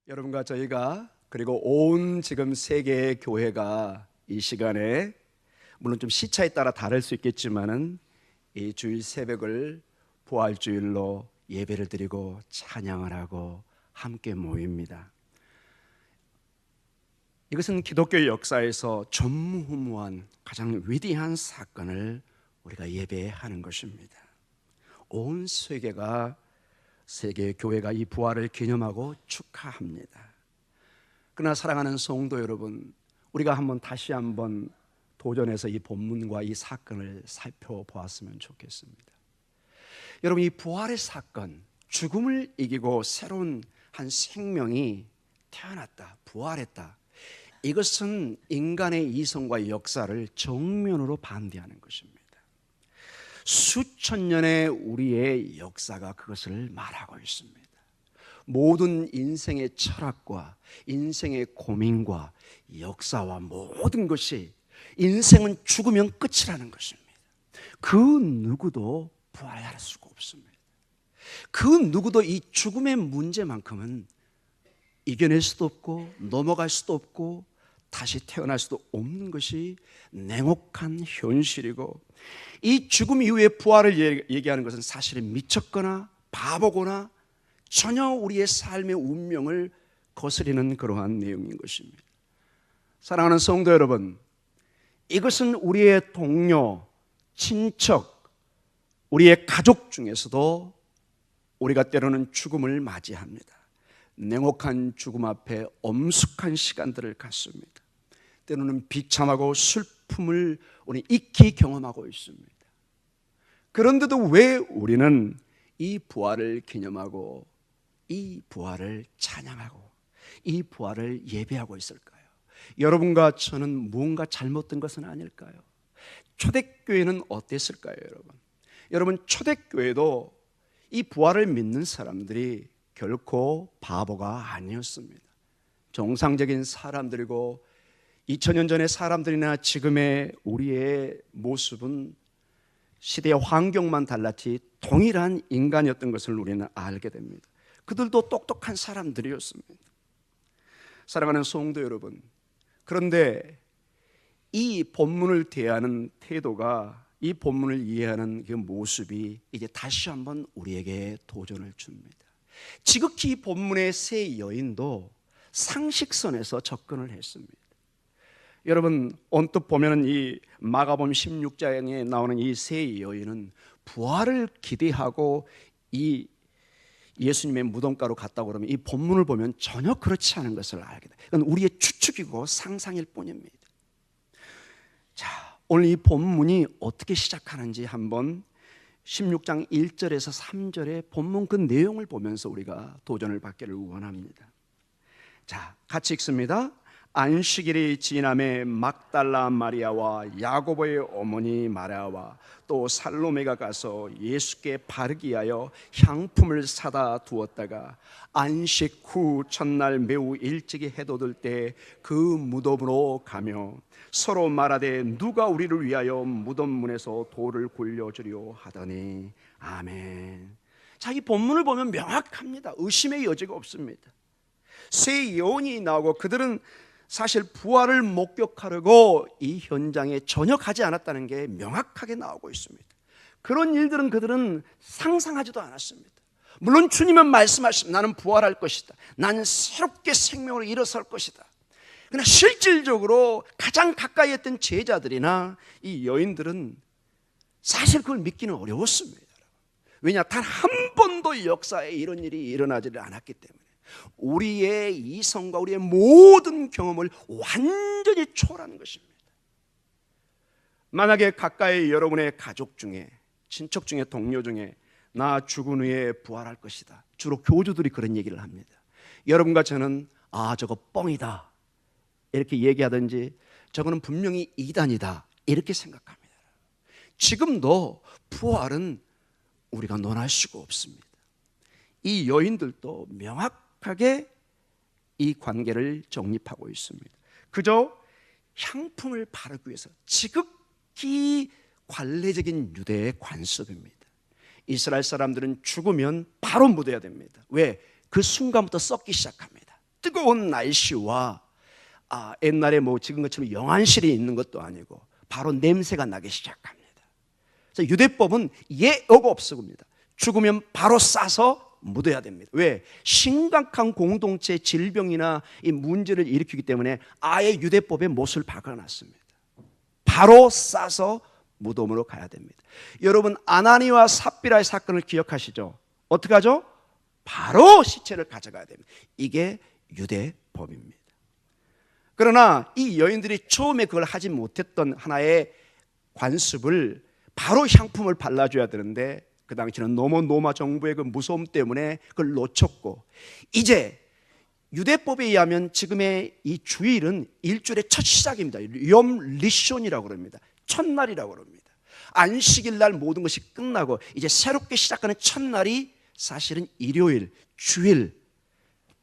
여러분과 저희가 그리고 온 지금 세계의 교회가 이 시간에 물론 좀 시차에 따라 다를 수 있겠지만은 이 주일 새벽을 부활주일로 예배를 드리고 찬양을 하고 함께 모입니다. 이것은 기독교 역사에서 전무후무한 가장 위대한 사건을 우리가 예배하는 것입니다. 온 세계가 세계 교회가 이 부활을 기념하고 축하합니다. 그러나 사랑하는 성도 여러분, 우리가 다시 한번 도전해서 이 본문과 이 사건을 살펴보았으면 좋겠습니다. 여러분, 이 부활의 사건, 죽음을 이기고 새로운 한 생명이 태어났다, 부활했다. 이것은 인간의 이성과 역사를 정면으로 반대하는 것입니다. 수천 년의 우리의 역사가 그것을 말하고 있습니다. 모든 인생의 철학과 인생의 고민과 역사와 모든 것이 인생은 죽으면 끝이라는 것입니다. 그 누구도 부활할 수가 없습니다. 그 누구도 이 죽음의 문제만큼은 이겨낼 수도 없고 넘어갈 수도 없고 다시 태어날 수도 없는 것이 냉혹한 현실이고, 이 죽음 이후의 부활을 얘기하는 것은 사실은 미쳤거나 바보거나 전혀 우리의 삶의 운명을 거스리는 그러한 내용인 것입니다. 사랑하는 성도 여러분, 이것은 우리의 동료, 친척, 우리의 가족 중에서도 우리가 때로는 죽음을 맞이합니다. 냉혹한 죽음 앞에 엄숙한 시간들을 갖습니다. 때로는 비참하고 슬픔을 우리 익히 경험하고 있습니다. 그런데도 왜 우리는 이 부활을 기념하고 이 부활을 찬양하고 이 부활을 예배하고 있을까요? 여러분과 저는 무언가 잘못된 것은 아닐까요? 초대교회는 어땠을까요, 여러분? 여러분, 초대교회도 이 부활을 믿는 사람들이 결코 바보가 아니었습니다. 정상적인 사람들이고 2000년 전의 사람들이나 지금의 우리의 모습은 시대의 환경만 달랐지 동일한 인간이었던 것을 우리는 알게 됩니다. 그들도 똑똑한 사람들이었습니다. 사랑하는 성도 여러분, 그런데 이 본문을 대하는 태도가, 이 본문을 이해하는 그 모습이 이제 다시 한번 우리에게 도전을 줍니다. 지극히 이 본문의 세 여인도 상식선에서 접근을 했습니다. 여러분, 언뜻 보면 이 마가복음 16장에 나오는 이 세 여인은 부활을 기대하고 이 예수님의 무덤가로 갔다고 그러면 이 본문을 보면 전혀 그렇지 않은 것을 알게 돼요. 이건 우리의 추측이고 상상일 뿐입니다. 자, 오늘 이 본문이 어떻게 시작하는지 한번 16장 1절에서 3절의 본문 그 내용을 보면서 우리가 도전을 받기를 원합니다. 자, 같이 읽습니다. 안식일이 지남에 막달라 마리아와 야고보의 어머니 마리아와 또 살로메가 가서 예수께 바르기 위하여 향품을 사다 두었다가 안식 후 첫날 매우 일찍이 해돋을 때 그 무덤으로 가며 서로 말하되 누가 우리를 위하여 무덤 문에서 돌을 굴려주려 하더니 아멘. 자, 이 본문을 보면 명확합니다. 의심의 여지가 없습니다. 세 여인이 나오고 그들은 사실 부활을 목격하려고 이 현장에 전혀 가지 않았다는 게 명확하게 나오고 있습니다. 그런 일들은 그들은 상상하지도 않았습니다. 물론 주님은 말씀하십니다. 나는 부활할 것이다. 나는 새롭게 생명으로 일어설 것이다. 그러나 실질적으로 가장 가까이 했던 제자들이나 이 여인들은 사실 그걸 믿기는 어려웠습니다. 왜냐? 단 한 번도 역사에 이런 일이 일어나지를 않았기 때문에 우리의 이성과 우리의 모든 경험을 완전히 초월하는 것입니다. 만약에 가까이 여러분의 가족 중에, 친척 중에, 동료 중에 나 죽은 후에 부활할 것이다, 주로 교주들이 그런 얘기를 합니다. 여러분과 저는 저거 뻥이다 이렇게 얘기하든지 저거는 분명히 이단이다 이렇게 생각합니다. 지금도 부활은 우리가 논할 수가 없습니다. 이 여인들도 명확하게 이 관계를 정립하고 있습니다. 그저 향품을 바르기 위해서 지극히 관례적인 유대의 관습입니다. 이스라엘 사람들은 죽으면 바로 묻어야 됩니다. 왜? 그 순간부터 썩기 시작합니다. 뜨거운 날씨와 옛날에 뭐 지금 것처럼 영안실이 있는 것도 아니고 바로 냄새가 나기 시작합니다. 그래서 유대법은 예어가 없습니다. 죽으면 바로 싸서 묻어야 됩니다. 왜? 심각한 공동체 질병이나 이 문제를 일으키기 때문에 아예 유대법에 못을 박아놨습니다. 바로 싸서 무덤으로 가야 됩니다. 여러분, 아나니와 삽비라의 사건을 기억하시죠? 어떻게 하죠? 바로 시체를 가져가야 됩니다. 이게 유대법입니다. 그러나 이 여인들이 처음에 그걸 하지 못했던 하나의 관습을 바로 향품을 발라줘야 되는데 그 당시는 너무 로마 정부의 그 무서움 때문에 그걸 놓쳤고, 이제 유대법에 의하면 지금의 이 주일은 일주일의 첫 시작입니다. 욤 리숀이라고 그럽니다. 첫날이라고 그럽니다. 안식일 날 모든 것이 끝나고 이제 새롭게 시작하는 첫날이 사실은 일요일, 주일.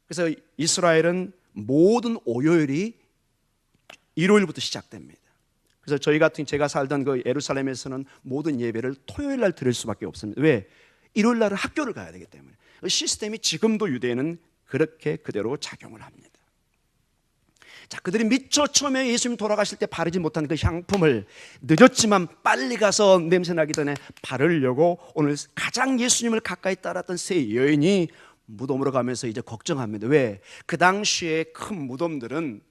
그래서 이스라엘은 모든 오요일이 일요일부터 시작됩니다. 그래서 제가 살던 그 예루살렘에서는 모든 예배를 토요일 날 드릴 수밖에 없습니다. 왜? 일요일 날은 학교를 가야 되기 때문에. 그 시스템이 지금도 유대인은 그렇게 그대로 작용을 합니다. 자, 그들이 미처 처음에 예수님 돌아가실 때 바르지 못한 그 향품을 늦었지만 빨리 가서 냄새나기 전에 바르려고 오늘 가장 예수님을 가까이 따랐던 세 여인이 무덤으로 가면서 이제 걱정합니다. 왜? 그 당시에 큰 무덤들은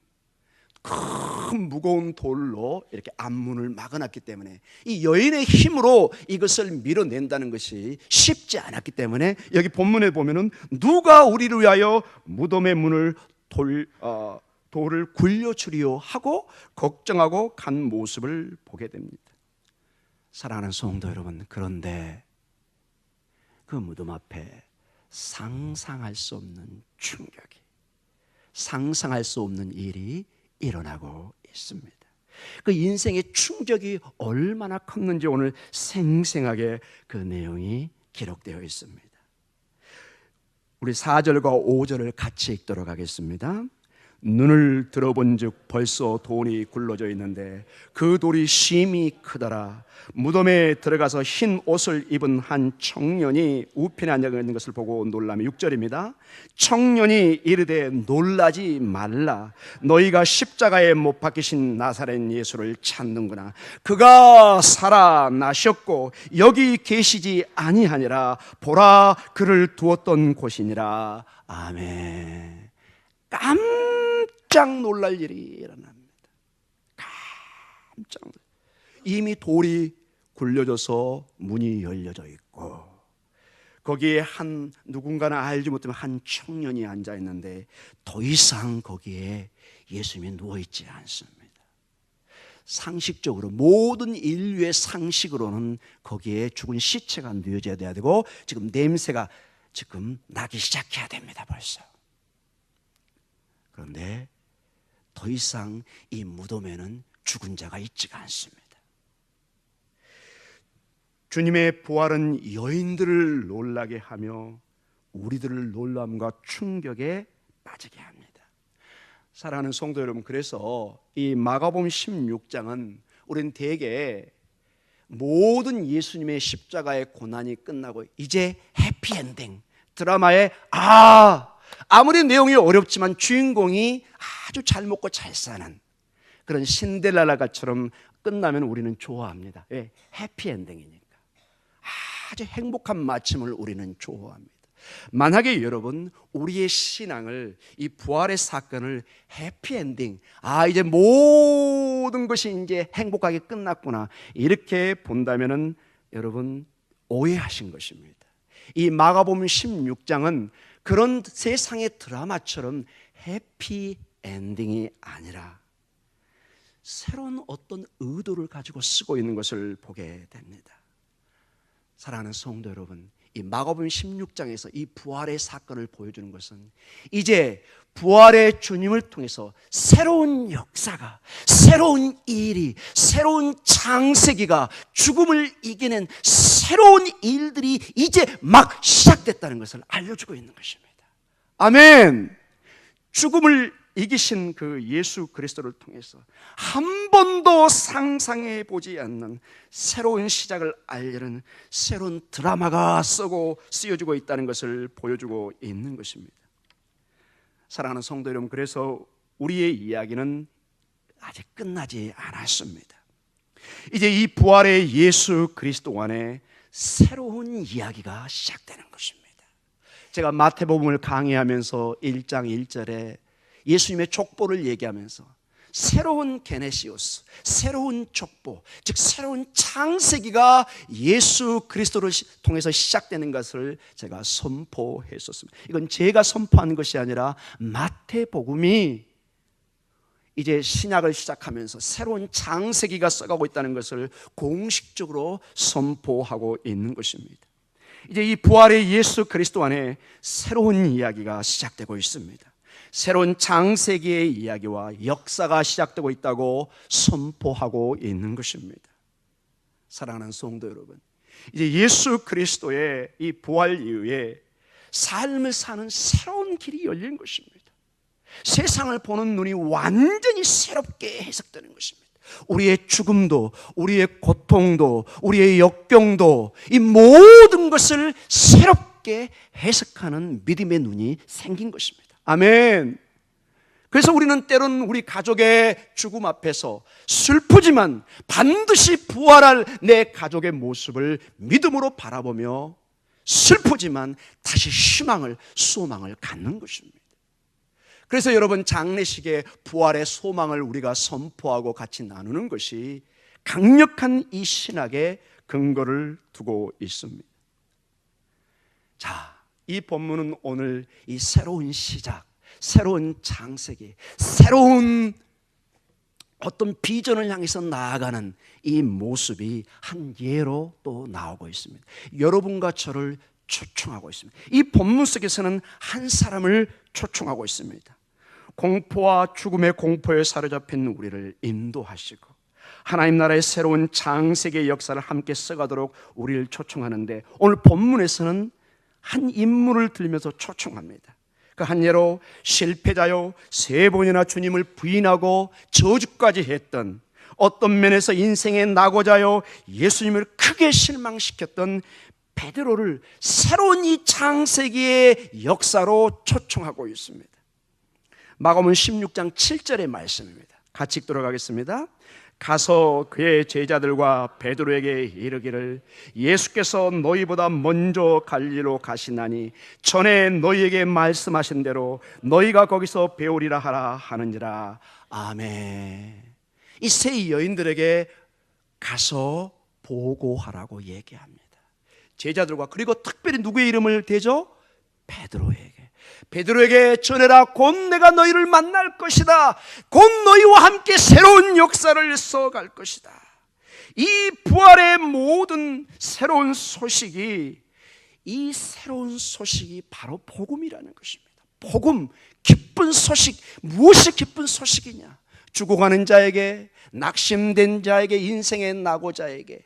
큰 무거운 돌로 이렇게 앞문을 막아놨기 때문에 이 여인의 힘으로 이것을 밀어낸다는 것이 쉽지 않았기 때문에 여기 본문에 보면은 누가 우리를 위하여 무덤의 문을 돌을 굴려주리요 하고 걱정하고 간 모습을 보게 됩니다. 사랑하는 성도 여러분, 그런데 그 무덤 앞에 상상할 수 없는 충격이, 상상할 수 없는 일이 일어나고 있습니다. 그 인생의 충격이 얼마나 컸는지 오늘 생생하게 그 내용이 기록되어 있습니다. 우리 4절과 5절을 같이 읽도록 하겠습니다. 눈을 들어본즉 벌써 돌이 굴러져 있는데 그 돌이 심히 크더라. 무덤에 들어가서 흰 옷을 입은 한 청년이 우편에 앉아 있는 것을 보고 놀라며 6절입니다. 청년이 이르되 놀라지 말라. 너희가 십자가에 못 박히신 나사렛 예수를 찾는구나. 그가 살아나셨고 여기 계시지 아니하니라. 보라, 그를 두었던 곳이니라. 아멘. 깜짝 놀랄 일이 일어납니다. 깜짝 놀랄. 이미 돌이 굴려져서 문이 열려져 있고 거기에 누군가는 알지 못하면 한 청년이 앉아 있는데 더 이상 거기에 예수님이 누워 있지 않습니다. 상식적으로 모든 인류의 상식으로는 거기에 죽은 시체가 누워져야 되고 지금 냄새가 지금 나기 시작해야 됩니다. 벌써. 그런데 더 이상 이 무덤에는 죽은 자가 있지가 않습니다. 주님의 부활은 여인들을 놀라게 하며 우리들을 놀람과 충격에 빠지게 합니다. 사랑하는 성도 여러분, 그래서 이 마가복음 16장은 우리는 대개 모든 예수님의 십자가의 고난이 끝나고 이제 해피엔딩, 드라마의 아무리 내용이 어렵지만 주인공이 아주 잘 먹고 잘 사는 그런 신데렐라가처럼 끝나면 우리는 좋아합니다. 왜? 해피엔딩이니까. 아주 행복한 마침을 우리는 좋아합니다. 만약에 여러분 우리의 신앙을, 이 부활의 사건을 해피엔딩, 이제 모든 것이 이제 행복하게 끝났구나 이렇게 본다면은 여러분 오해하신 것입니다. 이 마가복음 16장은 그런 세상의 드라마처럼 해피엔딩이 아니라 새로운 어떤 의도를 가지고 쓰고 있는 것을 보게 됩니다. 사랑하는 성도 여러분, 이 마가복음 16장에서 이 부활의 사건을 보여주는 것은 이제 부활의 주님을 통해서 새로운 역사가, 새로운 일이, 새로운 창세기가, 죽음을 이겨낸 새로운 일들이 이제 막 시작됐다는 것을 알려주고 있는 것입니다. 아멘. 죽음을 이기신 그 예수 그리스도를 통해서 한 번도 상상해 보지 않는 새로운 시작을 알리는 새로운 드라마가 쓰여지고 있다는 것을 보여주고 있는 것입니다. 사랑하는 성도 여러분, 그래서 우리의 이야기는 아직 끝나지 않았습니다. 이제 이 부활의 예수 그리스도 안에 새로운 이야기가 시작되는 것입니다. 제가 마태복음을 강의하면서 1장 1절에 예수님의 족보를 얘기하면서 새로운 게네시오스, 새로운 족보, 즉 새로운 창세기가 예수 그리스도를 통해서 시작되는 것을 제가 선포했었습니다. 이건 제가 선포하는 것이 아니라 마태복음이 이제 신약을 시작하면서 새로운 창세기가 써가고 있다는 것을 공식적으로 선포하고 있는 것입니다. 이제 이 부활의 예수 그리스도 안에 새로운 이야기가 시작되고 있습니다. 새로운 창세기의 이야기와 역사가 시작되고 있다고 선포하고 있는 것입니다. 사랑하는 성도 여러분, 이제 예수 그리스도의 이 부활 이후에 삶을 사는 새로운 길이 열린 것입니다. 세상을 보는 눈이 완전히 새롭게 해석되는 것입니다. 우리의 죽음도, 우리의 고통도, 우리의 역경도, 이 모든 것을 새롭게 해석하는 믿음의 눈이 생긴 것입니다. 아멘. 그래서 우리는 때로는 우리 가족의 죽음 앞에서 슬프지만 반드시 부활할 내 가족의 모습을 믿음으로 바라보며 슬프지만 다시 희망을, 소망을 갖는 것입니다. 그래서 여러분, 장례식에 부활의 소망을 우리가 선포하고 같이 나누는 것이 강력한 이 신학의 근거를 두고 있습니다. 자, 이 본문은 오늘 이 새로운 시작, 새로운 창세기, 새로운 어떤 비전을 향해서 나아가는 이 모습이 한 예로 또 나오고 있습니다. 여러분과 저를 초청하고 있습니다. 이 본문 속에서는 한 사람을 초청하고 있습니다. 공포와 죽음의 공포에 사로잡힌 우리를 인도하시고 하나님 나라의 새로운 창세기의 역사를 함께 써가도록 우리를 초청하는데, 오늘 본문에서는 한 인물을 들면서 초청합니다. 그 한 예로 실패자요, 3번이나 주님을 부인하고 저주까지 했던, 어떤 면에서 인생의 낙오자요, 예수님을 크게 실망시켰던 베드로를 새로운 이 창세기의 역사로 초청하고 있습니다. 마가복음 16장 7절의 말씀입니다. 같이 읽도록 하겠습니다. 가서 그의 제자들과 베드로에게 이르기를, 예수께서 너희보다 먼저 갈릴리로 가시나니 전에 너희에게 말씀하신 대로 너희가 거기서 배우리라 하라 하느니라. 아멘. 이 세 여인들에게 가서 보고하라고 얘기합니다. 제자들과, 그리고 특별히 누구의 이름을 대죠? 베드로에게 전해라. 곧 내가 너희를 만날 것이다. 곧 너희와 함께 새로운 역사를 써갈 것이다. 이 부활의 모든 새로운 소식이, 이 새로운 소식이 바로 복음이라는 것입니다. 복음, 기쁜 소식. 무엇이 기쁜 소식이냐? 죽어가는 자에게, 낙심된 자에게, 인생의 낙오자에게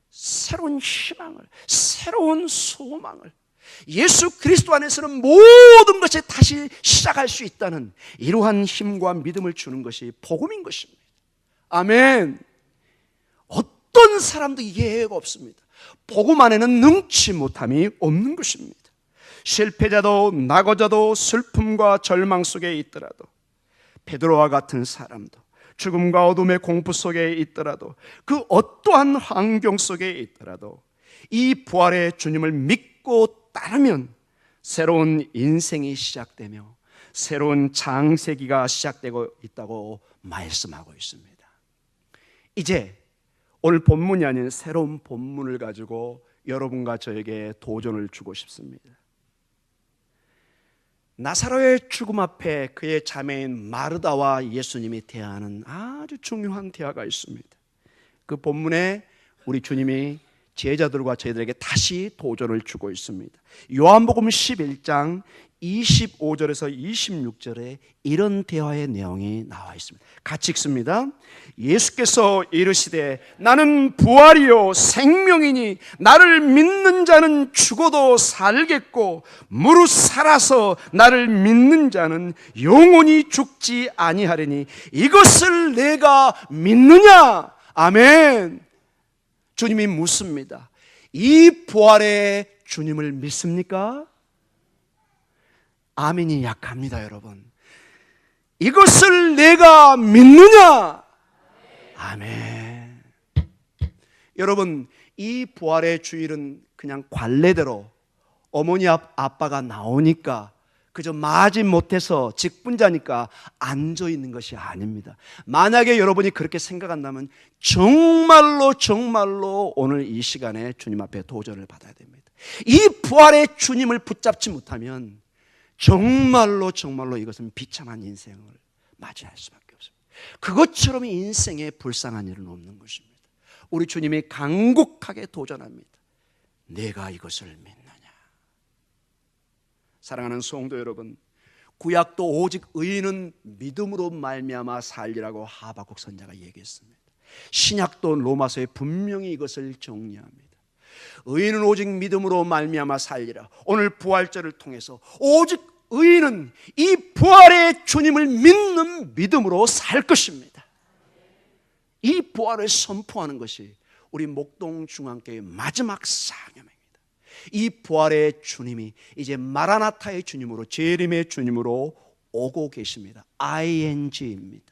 새로운 희망을, 새로운 소망을, 예수 그리스도 안에서는 모든 것이 다시 시작할 수 있다는 이러한 힘과 믿음을 주는 것이 복음인 것입니다. 아멘. 어떤 사람도 이해가 없습니다. 복음 안에는 능치 못함이 없는 것입니다. 실패자도 낙오자도 슬픔과 절망 속에 있더라도, 베드로와 같은 사람도 죽음과 어둠의 공포 속에 있더라도, 그 어떠한 환경 속에 있더라도 이 부활의 주님을 믿고 따르면 새로운 인생이 시작되며 새로운 창세기가 시작되고 있다고 말씀하고 있습니다. 이제 오늘 본문이 아닌 새로운 본문을 가지고 여러분과 저에게 도전을 주고 싶습니다. 나사로의 죽음 앞에 그의 자매인 마르다와 예수님이 대화하는 아주 중요한 대화가 있습니다. 그 본문에 우리 주님이 제자들과 저희들에게 다시 도전을 주고 있습니다. 요한복음 11장 25절에서 26절에 이런 대화의 내용이 나와 있습니다. 같이 읽습니다. 예수께서 이르시되 나는 부활이요 생명이니 나를 믿는 자는 죽어도 살겠고 무릇 살아서 나를 믿는 자는 영원히 죽지 아니하리니 이것을 내가 믿느냐? 아멘. 주님이 묻습니다. 이 부활의 주님을 믿습니까? 아멘이 약합니다, 여러분. 이것을 내가 믿느냐? 아멘. 여러분, 이 부활의 주일은 그냥 관례대로 어머니 아빠가 나오니까 그저 맞이 못해서 직분자니까 앉아 있는 것이 아닙니다. 만약에 여러분이 그렇게 생각한다면 정말로 오늘 이 시간에 주님 앞에 도전을 받아야 됩니다. 이 부활의 주님을 붙잡지 못하면 정말로 이것은 비참한 인생을 맞이할 수밖에 없습니다. 그것처럼 인생에 불쌍한 일은 없는 것입니다. 우리 주님이 간곡하게 도전합니다. 내가 이것을 믿느냐? 사랑하는 성도 여러분, 구약도 오직 의인은 믿음으로 말미암아 살리라고 하박국 선지자가 얘기했습니다. 신약도 로마서에 분명히 이것을 정리합니다. 의인은 오직 믿음으로 말미암아 살리라. 오늘 부활절을 통해서 오직 의인은 이 부활의 주님을 믿는 믿음으로 살 것입니다. 이 부활을 선포하는 것이 우리 목동중앙교회의 마지막 사명입니다. 이 부활의 주님이 이제 마라나타의 주님으로, 재림의 주님으로 오고 계십니다. ING입니다.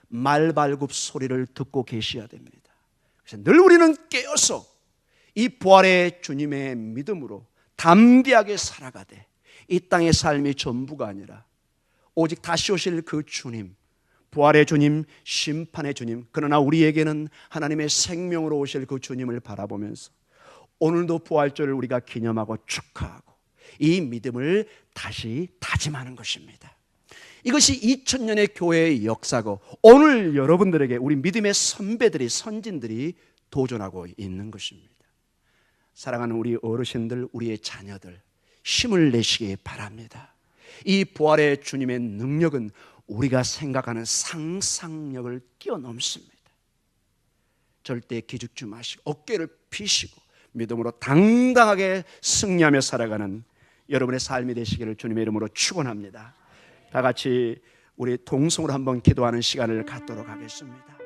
말발굽 소리를 듣고 계셔야 됩니다. 그래서 늘 우리는 깨어서 이 부활의 주님의 믿음으로 담대하게 살아가되 이 땅의 삶이 전부가 아니라 오직 다시 오실 그 주님, 부활의 주님, 심판의 주님, 그러나 우리에게는 하나님의 생명으로 오실 그 주님을 바라보면서 오늘도 부활절을 우리가 기념하고 축하하고 이 믿음을 다시 다짐하는 것입니다. 이것이 2000년의 교회의 역사고 오늘 여러분들에게 우리 믿음의 선배들이, 선진들이 도전하고 있는 것입니다. 사랑하는 우리 어르신들, 우리의 자녀들, 힘을 내시기 바랍니다. 이 부활의 주님의 능력은 우리가 생각하는 상상력을 뛰어넘습니다. 절대 기죽지 마시고 어깨를 피시고 믿음으로 당당하게 승리하며 살아가는 여러분의 삶이 되시기를 주님의 이름으로 축원합니다. 다 같이 우리 동성으로 한번 기도하는 시간을 갖도록 하겠습니다.